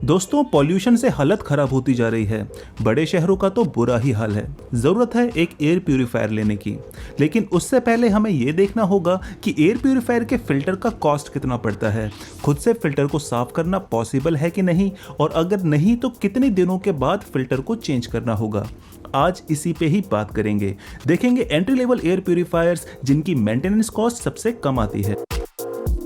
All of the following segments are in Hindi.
दोस्तों, पॉल्यूशन से हालत खराब होती जा रही है। बड़े शहरों का तो बुरा ही हाल है। ज़रूरत है एक एयर प्यूरीफायर लेने की, लेकिन उससे पहले हमें ये देखना होगा कि एयर प्यूरीफायर के फिल्टर का कॉस्ट कितना पड़ता है। खुद से फिल्टर को साफ करना पॉसिबल है कि नहीं, और अगर नहीं तो कितने दिनों के बाद फिल्टर को चेंज करना होगा। आज इसी पे ही बात करेंगे। देखेंगे एंट्री लेवल एयर प्यूरीफायर्स जिनकी मेंटेनेंस कॉस्ट सबसे कम आती है।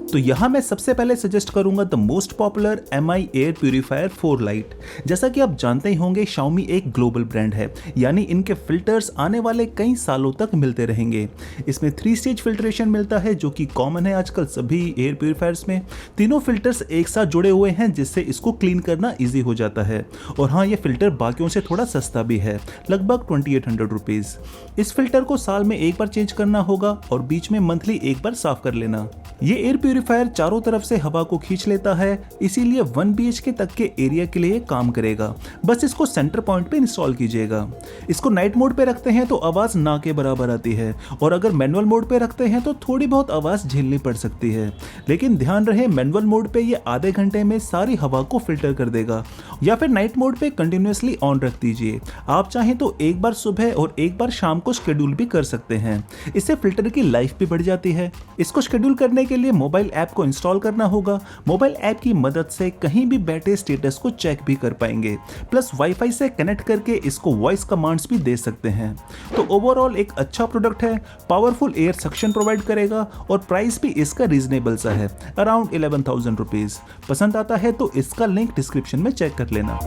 तो यहाँ मैं सबसे पहले सजेस्ट करूंगा the most popular MI air purifier 4 light. जैसा कि आप जानते ही होंगे, Xiaomi एक ग्लोबल ब्रांड है, यानी इनके फिल्टर्स आने वाले कई सालों तक मिलते रहेंगे। इसमें 3 स्टेज फिल्ट्रेशन मिलता है, जो कि कॉमन है आजकल सभी एयर प्यूरीफायर्स में। तीनों फिल्टर्स एक साथ जुड़े हुए हैं, जिससे इसको क्लीन करना ईजी हो जाता है। और हाँ, ये फिल्टर बाकियों से थोड़ा सस्ता भी है, लगभग 2800 रुपीज़। इस फिल्टर को साल में एक बार चेंज करना होगा और बीच में मंथली एक बार साफ कर लेना। ये एयर प्यूरीफायर चारों तरफ से हवा को खींच लेता है, इसीलिए 1 BHK तक के एरिया के लिए काम करेगा। बस इसको सेंटर पॉइंट पे इंस्टॉल कीजिएगा। इसको नाइट मोड पे रखते हैं तो आवाज़ ना के बराबर आती है, और अगर मैनुअल मोड पे रखते हैं तो थोड़ी बहुत आवाज़ झेलनी पड़ सकती है। लेकिन ध्यान रहे, मैनुअल मोड पे ये आधे घंटे में सारी हवा को फिल्टर कर देगा, या फिर नाइट मोड पे कंटिन्यूसली ऑन रख दीजिए। आप चाहें तो एक बार सुबह और एक बार शाम को शेड्यूल भी कर सकते हैं। इससे फिल्टर की लाइफ भी बढ़ जाती है। इसको शेड्यूल करने के लिए मोबाइल ऐप को इंस्टॉल करना होगा। मोबाइल ऐप की मदद से कहीं भी बैठे स्टेटस को चेक भी कर पाएंगे, प्लस वाईफाई से कनेक्ट करके इसको वॉइस कमांड्स भी दे सकते हैं। तो ओवरऑल एक अच्छा प्रोडक्ट है, पावरफुल एयर सक्शन प्रोवाइड करेगा, और प्राइस भी इसका रीजनेबल सा है, अराउंड 11,000 रुपीज। पसंद आता है तो इसका लिंक डिस्क्रिप्शन में चेक कर लेना।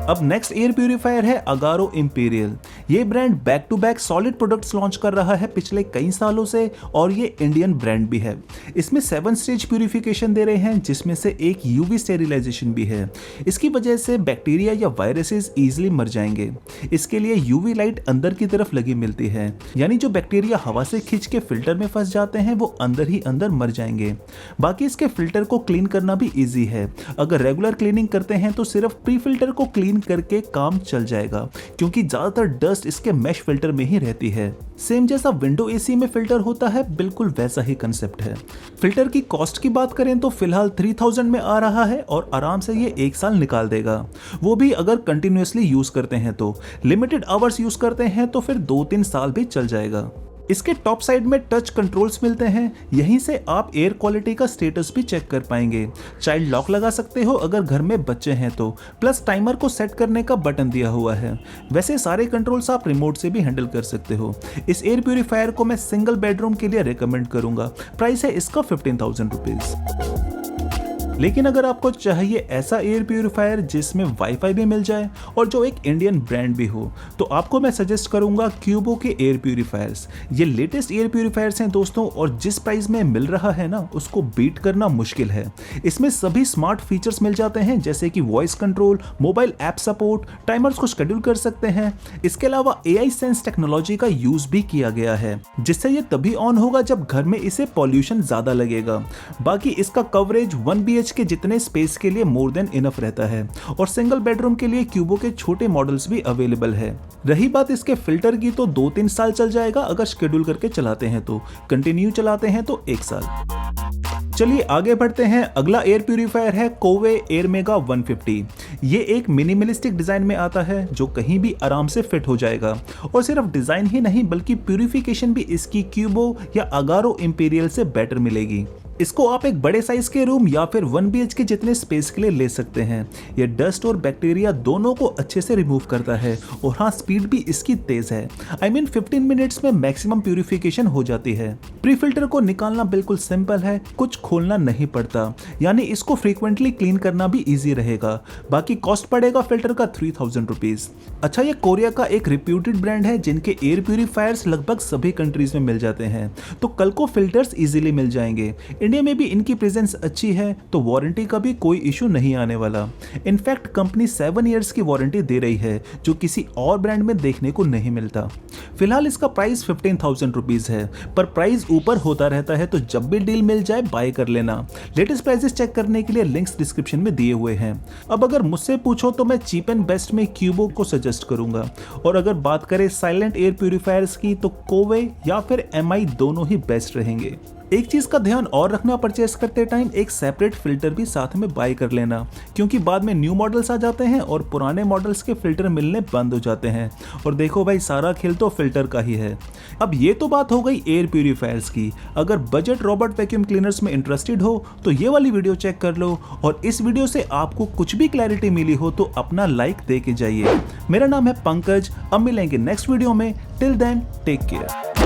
अब नेक्स्ट एयर प्यूरीफायर है अगारो इंपीरियल। ये brand back to back solid products launch कर रहा है पिछले कई सालों से, और ये इंडियन ब्रांड भी है। इसमें 7 स्टेज प्यूरिफिकेशन दे रहे हैं, जिसमें से एक UV स्टेरिलाइजेशन भी है। इसकी वजह से बैक्टीरिया या वायरसेस इजीली मर जाएंगे। इसके लिए UV लाइट अंदर की तरफ लगी मिलती है, यानी जो बैक्टीरिया हवा से खींच के फिल्टर में फंस जाते हैं वो अंदर ही अंदर मर जाएंगे। बाकी इसके फिल्टर को क्लीन करना भी ईजी है। अगर रेगुलर क्लीनिंग करते हैं तो सिर्फ प्री फिल्टर को क्लीन करके काम चल जाएगा, क्योंकि ज्यादातर डस्ट इसके मैश फिल्टर में ही रहती है। सेम जैसा विंडो AC में फिल्टर होता है, बिल्कुल वैसा ही कंसेप्ट है। फिल्टर की कॉस्ट की बात करें तो फिलहाल 3000 में आ रहा है, और आराम से ये 1 साल निकाल देगा। वो भी अगर कंटिन्यूअसली यूज करते हैं तो। लिमिटेड आवर्स यूज करते हैं तो फिर 2-3 साल भी चल जाएगा। इसके टॉप साइड में टच कंट्रोल्स मिलते हैं, यहीं से आप एयर क्वालिटी का स्टेटस भी चेक कर पाएंगे। चाइल्ड लॉक लगा सकते हो अगर घर में बच्चे हैं तो, प्लस टाइमर को सेट करने का बटन दिया हुआ है। वैसे सारे कंट्रोल्स आप रिमोट से भी हैंडल कर सकते हो। इस एयर प्यूरीफायर को मैं सिंगल बेडरूम के लिए रिकमेंड करूंगा। प्राइस है इसका 15,000 रुपीज। लेकिन अगर आपको चाहिए ऐसा एयर प्यूरीफायर जिसमें वाईफाई भी मिल जाए और जो एक इंडियन ब्रांड भी हो, तो आपको मैं सजेस्ट करूंगा क्यूबो के एयर प्यूरीफायर्स। ये लेटेस्ट एयर प्यूरीफायर्स हैं दोस्तों, और जिस प्राइस में मिल रहा है ना, उसको बीट करना मुश्किल है। इसमें सभी स्मार्ट फीचर्स मिल जाते हैं, जैसे कि voice control, mobile app support, timers को शेड्यूल कर सकते हैं। इसके अलावा AI सेंस टेक्नोलॉजी का यूज भी किया गया है, जिससे ये तभी ऑन होगा जब घर में इसे पॉल्यूशन ज्यादा लगेगा। बाकी इसका कवरेज 1 BHK के जितने स्पेस के लिए मोर देन इनफ रहता है, और सिंगल बेडरूम के लिए क्यूबो के छोटे मॉडल्स भी अवेलेबल है। रही बात इसके फिल्टर की, तो 2-3 साल चल जाएगा अगर शेड्यूल करके चलाते हैं तो। कंटिन्यू चलाते हैं तो 1 साल। चलिए आगे बढ़ते हैं। अगला एयर प्यूरीफायर है कोवे एयरमेगा 150। ये एक मिनिमलिस्टिक डिजाइन में आता है, जो कहीं भी आराम से फिट हो जाएगा। और सिर्फ डिजाइन ही नहीं, बल्कि प्यूरिफिकेशन भी इसकी क्यूबो या अगारो इंपीरियल से बेटर मिलेगी। इसको आप एक बड़े साइज के रूम या फिर 1 BHK जितने स्पेस के लिए ले सकते हैं। ये डस्ट और बैक्टीरिया दोनों को अच्छे से रिमूव करता है, और हाँ, स्पीड भी इसकी तेज है। I mean 15 मिनट्स में मैक्सिमम प्यूरिफिकेशन हो जाती है। प्री फिल्टर को निकालना बिल्कुल सिंपल है, कुछ खोलना नहीं पड़ता, यानी इसको फ्रीक्वेंटली क्लीन करना भी ईजी रहेगा। बाकी कॉस्ट पड़ेगा फिल्टर का 3000 रुपीज। अच्छा, ये कोरिया का एक रिप्यूटेड ब्रांड है, जिनके एयर प्यूरीफायर्स लगभग सभी कंट्रीज में मिल जाते हैं, तो कल को फिल्टर्स इजीली मिल जाएंगे। इंडिया में भी इनकी प्रेजेंस अच्छी है, तो वारंटी का भी कोई इशू नहीं आने वाला। इनफैक्ट कंपनी 7 इयर्स की वारंटी दे रही है, जो किसी और ब्रांड में देखने को नहीं मिलता। फिलहाल इसका प्राइस 15,000 रुपीज है, पर प्राइस ऊपर होता रहता है, तो जब भी डील मिल जाए बाय कर लेना। लेटेस्ट प्राइसेस चेक करने के लिए लिंक्स डिस्क्रिप्शन में दिए हुए हैं। अब अगर मुझसे पूछो तो मैं चीप एंड बेस्ट में क्यूबो को सजेस्ट करूंगा, और अगर बात करें साइलेंट एयर प्यूरीफायर्स की, तो कोवे या फिर MI दोनों ही बेस्ट रहेंगे। एक चीज का ध्यान और रखना परचेस करते टाइम, एक सेपरेट फिल्टर भी साथ में बाय कर लेना, क्योंकि बाद में न्यू मॉडल्स आ जाते हैं और पुराने मॉडल्स के फिल्टर मिलने बंद हो जाते हैं। और देखो भाई, सारा खेल तो फिल्टर का ही है। अब ये तो बात हो गई एयर प्यूरीफायर्स की। अगर बजट रोबोट वैक्यूम क्लीनर्स में इंटरेस्टेड हो तो ये वाली वीडियो चेक कर लो, और इस वीडियो से आपको कुछ भी क्लैरिटी मिली हो तो अपना लाइक दे के जाइए। मेरा नाम है पंकज, अब मिलेंगे नेक्स्ट वीडियो में। Till then take care.